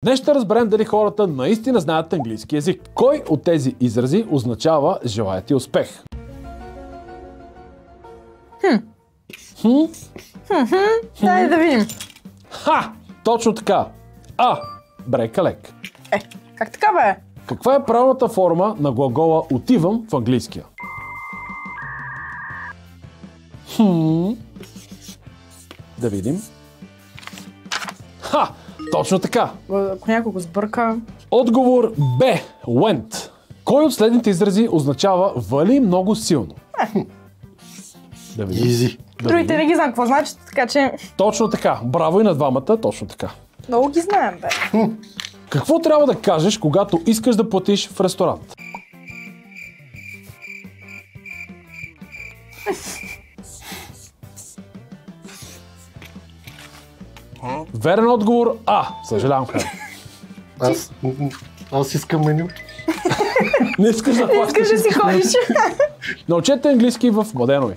Днес ще разберем дали хората наистина знаят английски език. Кой от тези изрази означава желая ти успех? Дай да видим. Ха! Точно така. А. Брека лек. Как така бе? Каква е правилната форма на глагола отивам в английския? Да видим. Ха! Точно така. Ако някой го сбърка... Отговор Б. Went. Кой от следните изрази означава вали много силно? Да видим. Изи. Другите не ги знам какво значи, така че... Точно така. Браво и на двамата. Точно така. Много ги знаем, бе. Какво трябва да кажеш, когато искаш да платиш в ресторант? Верен отговор А. Съжалявам, Хари. Аз искам меню. Не искаш да плащаш. Искаш да си ходиш. Научете английски в Младенови.